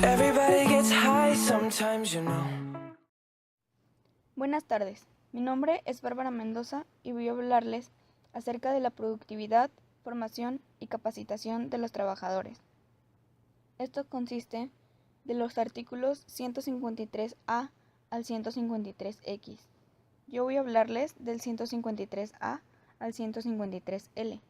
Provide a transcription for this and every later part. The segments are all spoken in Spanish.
Everybody gets high sometimes, you know. Buenas tardes, mi nombre es Bárbara Mendoza y voy a hablarles acerca de la productividad, formación y capacitación de los trabajadores. Esto consiste de los artículos 153A al 153X. Yo voy a hablarles del 153A al 153L.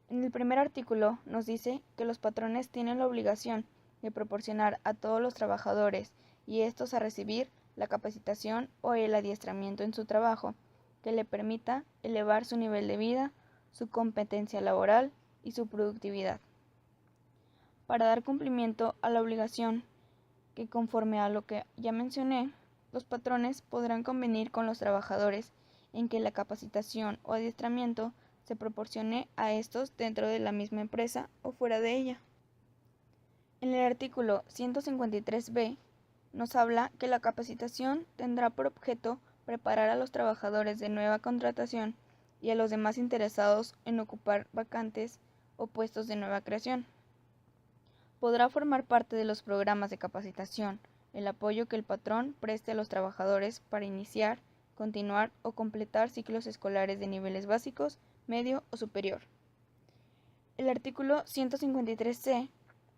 En el primer artículo nos dice que los patrones tienen la obligación de proporcionar a todos los trabajadores y estos a recibir la capacitación o el adiestramiento en su trabajo que le permita elevar su nivel de vida, su competencia laboral y su productividad. Para dar cumplimiento a la obligación, que conforme a lo que ya mencioné, los patrones podrán convenir con los trabajadores en que la capacitación o adiestramiento se proporcione a estos dentro de la misma empresa o fuera de ella. En el artículo 153b nos habla que la capacitación tendrá por objeto preparar a los trabajadores de nueva contratación y a los demás interesados en ocupar vacantes o puestos de nueva creación. Podrá formar parte de los programas de capacitación el apoyo que el patrón preste a los trabajadores para iniciar, continuar o completar ciclos escolares de niveles básicos, medio o superior. El artículo 153c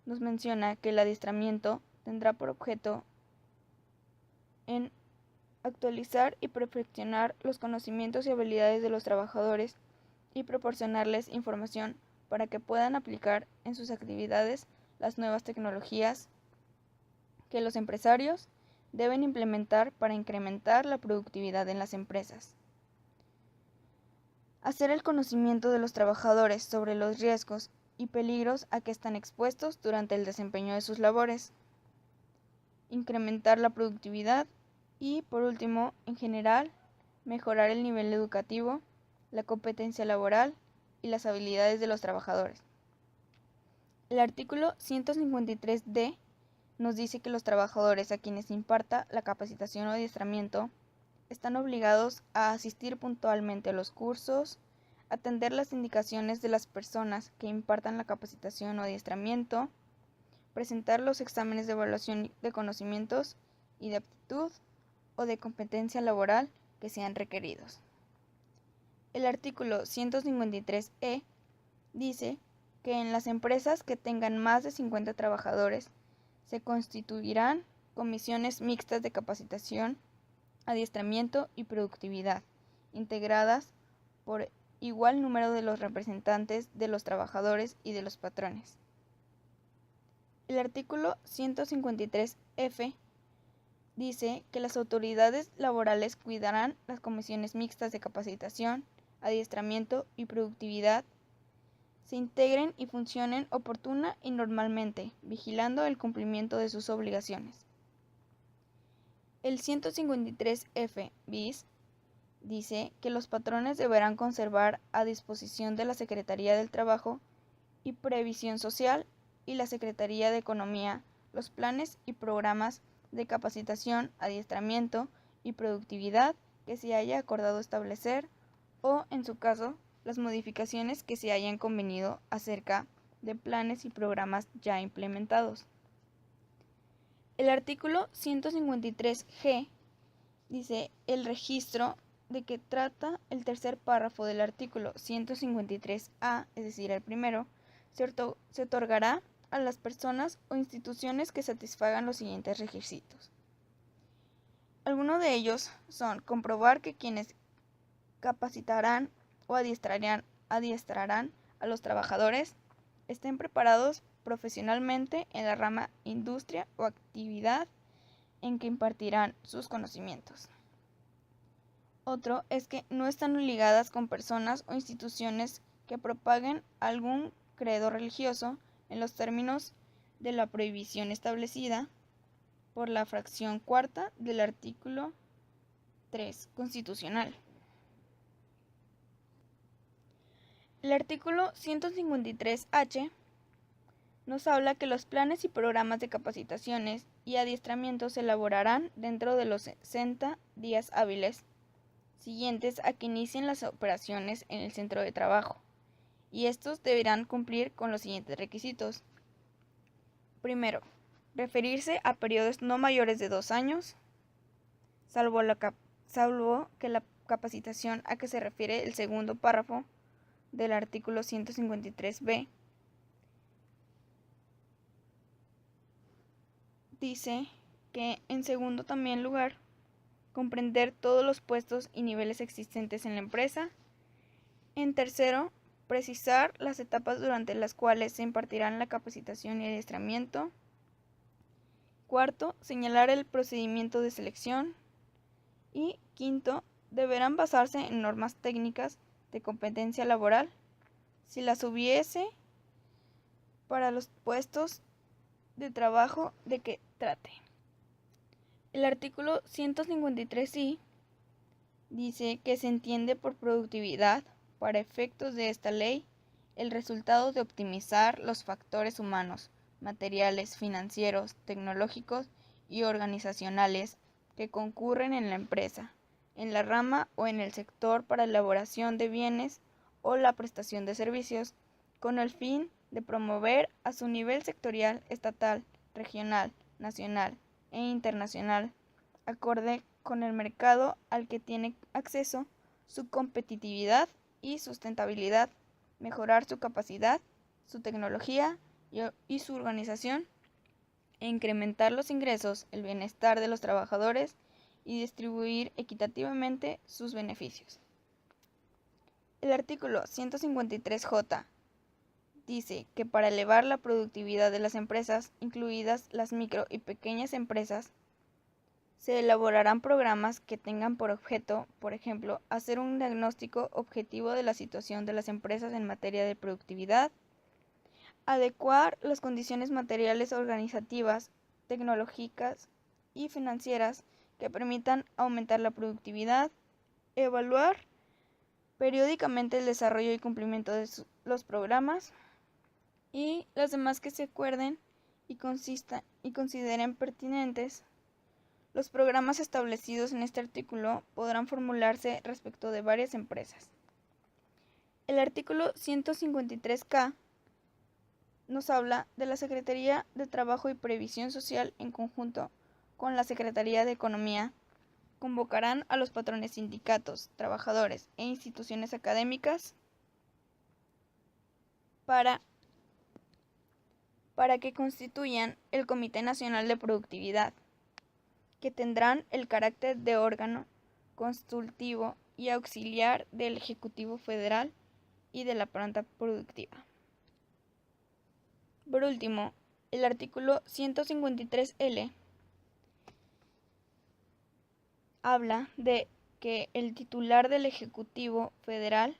nos menciona que el adiestramiento tendrá por objeto en actualizar y perfeccionar los conocimientos y habilidades de los trabajadores y proporcionarles información para que puedan aplicar en sus actividades las nuevas tecnologías que los empresarios deben implementar para incrementar la productividad en las empresas. Hacer el conocimiento de los trabajadores sobre los riesgos y peligros a que están expuestos durante el desempeño de sus labores. Incrementar la productividad y, por último, en general, mejorar el nivel educativo, la competencia laboral y las habilidades de los trabajadores. El artículo 153d nos dice que los trabajadores a quienes se imparta la capacitación o adiestramiento están obligados a asistir puntualmente a los cursos, atender las indicaciones de las personas que impartan la capacitación o adiestramiento, presentar los exámenes de evaluación de conocimientos y de aptitud o de competencia laboral que sean requeridos. El artículo 153e dice que en las empresas que tengan más de 50 trabajadores se constituirán comisiones mixtas de capacitación, adiestramiento y productividad, integradas por igual número de los representantes de los trabajadores y de los patrones. El artículo 153f dice que las autoridades laborales cuidarán las comisiones mixtas de capacitación, adiestramiento y productividad se integren y funcionen oportuna y normalmente, vigilando el cumplimiento de sus obligaciones. El 153f bis dice que los patrones deberán conservar a disposición de la Secretaría del Trabajo y Previsión Social y la Secretaría de Economía los planes y programas de capacitación, adiestramiento y productividad que se haya acordado establecer o, en su caso, las modificaciones que se hayan convenido acerca de planes y programas ya implementados. El artículo 153g dice el registro de que trata el tercer párrafo del artículo 153a, es decir, el primero, se otorgará a las personas o instituciones que satisfagan los siguientes requisitos. Algunos de ellos son comprobar que quienes capacitarán o adiestrarán a los trabajadores estén preparados profesionalmente en la rama industria o actividad en que impartirán sus conocimientos. Otro es que no están ligadas con personas o instituciones que propaguen algún credo religioso en los términos de la prohibición establecida por la fracción cuarta del artículo 3 constitucional. El artículo 153h nos habla que los planes y programas de capacitaciones y adiestramientos se elaborarán dentro de los 60 días hábiles siguientes a que inicien las operaciones en el centro de trabajo, y estos deberán cumplir con los siguientes requisitos. Primero, referirse a periodos no mayores de 2 años, salvo que la capacitación a que se refiere el segundo párrafo del artículo 153b dice que, en segundo también lugar, comprender todos los puestos y niveles existentes en la empresa. En tercero, precisar las etapas durante las cuales se impartirán la capacitación y adiestramiento. Cuarto, señalar el procedimiento de selección. Y quinto, deberán basarse en normas técnicas de competencia laboral, si las hubiese, para los puestos de trabajo de que trate. El artículo 153i dice que se entiende por productividad, para efectos de esta ley, el resultado de optimizar los factores humanos, materiales, financieros, tecnológicos y organizacionales que concurren en la empresa, en la rama o en el sector para elaboración de bienes o la prestación de servicios, con el fin de promover a su nivel sectorial, estatal, regional, nacional e internacional, acorde con el mercado al que tiene acceso, su competitividad y sustentabilidad, mejorar su capacidad, su tecnología y su organización, e incrementar los ingresos, el bienestar de los trabajadores y distribuir equitativamente sus beneficios. El artículo 153j dice que para elevar la productividad de las empresas, incluidas las micro y pequeñas empresas, se elaborarán programas que tengan por objeto, por ejemplo, hacer un diagnóstico objetivo de la situación de las empresas en materia de productividad, adecuar las condiciones materiales, organizativas, tecnológicas y financieras que permitan aumentar la productividad, evaluar periódicamente el desarrollo y cumplimiento de los programas y las demás que se acuerden y consideren pertinentes. Los programas establecidos en este artículo podrán formularse respecto de varias empresas. El artículo 153k nos habla de la Secretaría de Trabajo y Previsión Social en conjunto con la Secretaría de Economía. Convocarán a los patrones, sindicatos, trabajadores e instituciones académicas para que constituyan el Comité Nacional de Productividad, que tendrán el carácter de órgano consultivo y auxiliar del Ejecutivo Federal y de la planta productiva. Por último, el artículo 153L habla de que el titular del Ejecutivo Federal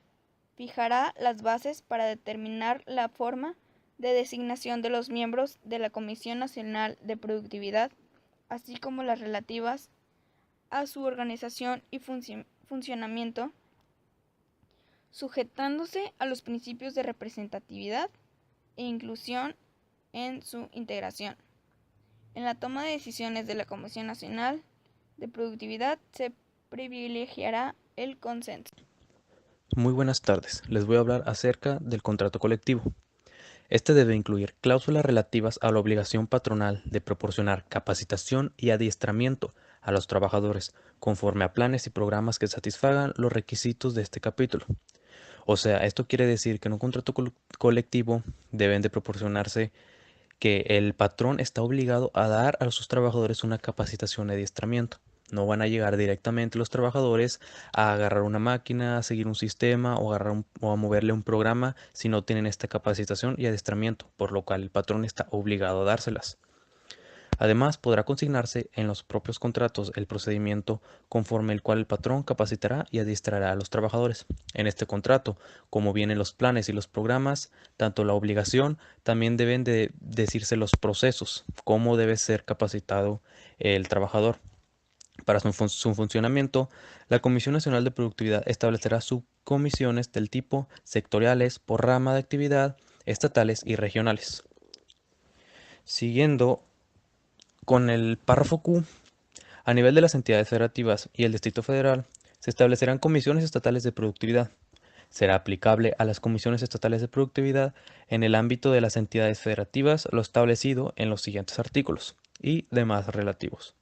fijará las bases para determinar la forma de designación de los miembros de la Comisión Nacional de Productividad, así como las relativas a su organización y funcionamiento, sujetándose a los principios de representatividad e inclusión en su integración. En la toma de decisiones de la Comisión Nacional de Productividad se privilegiará el consenso. Muy buenas tardes, les voy a hablar acerca del contrato colectivo. Este debe incluir cláusulas relativas a la obligación patronal de proporcionar capacitación y adiestramiento a los trabajadores, conforme a planes y programas que satisfagan los requisitos de este capítulo. O sea, esto quiere decir que en un contrato colectivo deben de proporcionarse que el patrón está obligado a dar a sus trabajadores una capacitación y adiestramiento. No van a llegar directamente los trabajadores a agarrar una máquina, a seguir un sistema o a moverle un programa si no tienen esta capacitación y adiestramiento, por lo cual el patrón está obligado a dárselas. Además, podrá consignarse en los propios contratos el procedimiento conforme el cual el patrón capacitará y adiestrará a los trabajadores. En este contrato, como vienen los planes y los programas, tanto la obligación, también deben de decirse los procesos, cómo debe ser capacitado el trabajador. Para su funcionamiento, la Comisión Nacional de Productividad establecerá subcomisiones del tipo sectoriales por rama de actividad, estatales y regionales. Siguiendo con el párrafo Q, a nivel de las entidades federativas y el Distrito Federal, se establecerán comisiones estatales de productividad. Será aplicable a las comisiones estatales de productividad en el ámbito de las entidades federativas, lo establecido en los siguientes artículos y demás relativos.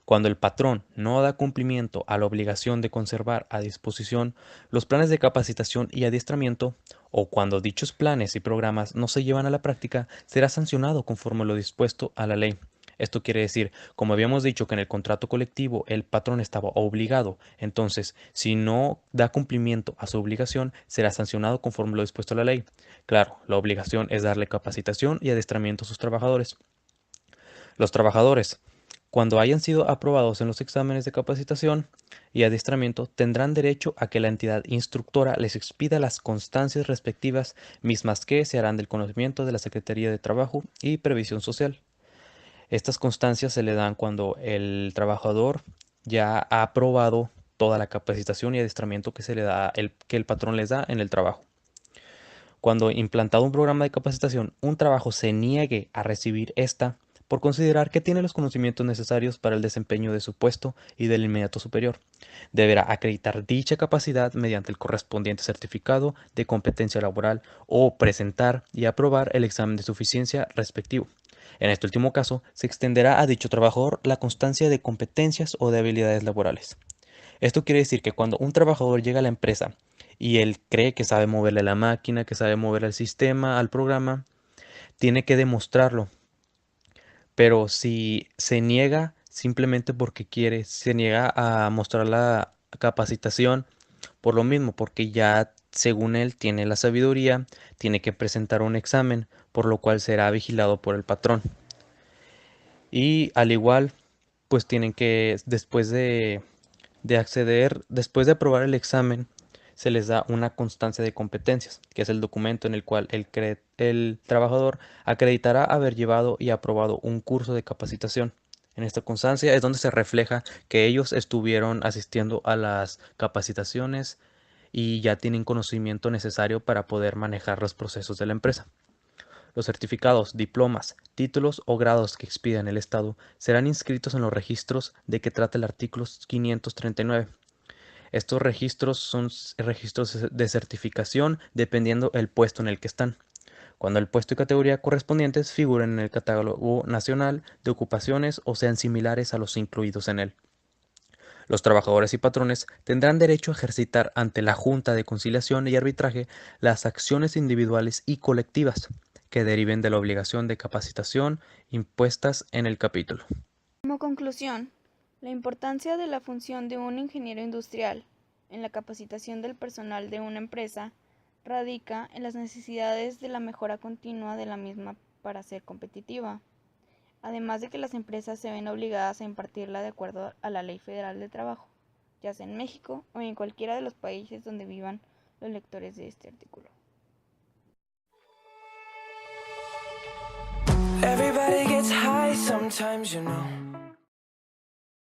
Cuando el patrón no da cumplimiento a la obligación de conservar a disposición los planes de capacitación y adiestramiento, o cuando dichos planes y programas no se llevan a la práctica, será sancionado conforme lo dispuesto a la ley. Esto quiere decir, como habíamos dicho que en el contrato colectivo el patrón estaba obligado, entonces si no da cumplimiento a su obligación, será sancionado conforme lo dispuesto a la ley. Claro, la obligación es darle capacitación y adiestramiento a sus trabajadores. Los trabajadores, cuando hayan sido aprobados en los exámenes de capacitación y adiestramiento, tendrán derecho a que la entidad instructora les expida las constancias respectivas, mismas que se harán del conocimiento de la Secretaría de Trabajo y Previsión Social. Estas constancias se le dan cuando el trabajador ya ha aprobado toda la capacitación y adiestramiento que que el patrón les da en el trabajo. Cuando implantado un programa de capacitación, un trabajo se niegue a recibir esta por considerar que tiene los conocimientos necesarios para el desempeño de su puesto y del inmediato superior. Deberá acreditar dicha capacidad mediante el correspondiente certificado de competencia laboral o presentar y aprobar el examen de suficiencia respectivo. En este último caso, se extenderá a dicho trabajador la constancia de competencias o de habilidades laborales. Esto quiere decir que cuando un trabajador llega a la empresa y él cree que sabe moverle a la máquina, que sabe mover al sistema, al programa, tiene que demostrarlo. Pero si se niega simplemente porque quiere, se niega a mostrar la capacitación por lo mismo, porque ya según él tiene la sabiduría, tiene que presentar un examen, por lo cual será vigilado por el patrón. Y al igual, pues tienen que, después de aprobar el examen, se les da una constancia de competencias, que es el documento en el cual el trabajador acreditará haber llevado y aprobado un curso de capacitación. En esta constancia es donde se refleja que ellos estuvieron asistiendo a las capacitaciones y ya tienen conocimiento necesario para poder manejar los procesos de la empresa. Los certificados, diplomas, títulos o grados que expidan el Estado serán inscritos en los registros de que trata el artículo 539. Estos registros son registros de certificación dependiendo el puesto en el que están. Cuando el puesto y categoría correspondientes figuren en el catálogo nacional de ocupaciones o sean similares a los incluidos en él. Los trabajadores y patrones tendrán derecho a ejercitar ante la Junta de Conciliación y Arbitraje las acciones individuales y colectivas que deriven de la obligación de capacitación impuestas en el capítulo. Como conclusión, la importancia de la función de un ingeniero industrial en la capacitación del personal de una empresa radica en las necesidades de la mejora continua de la misma para ser competitiva, además de que las empresas se ven obligadas a impartirla de acuerdo a la Ley Federal de Trabajo, ya sea en México o en cualquiera de los países donde vivan los lectores de este artículo. Everybody gets high sometimes, you know.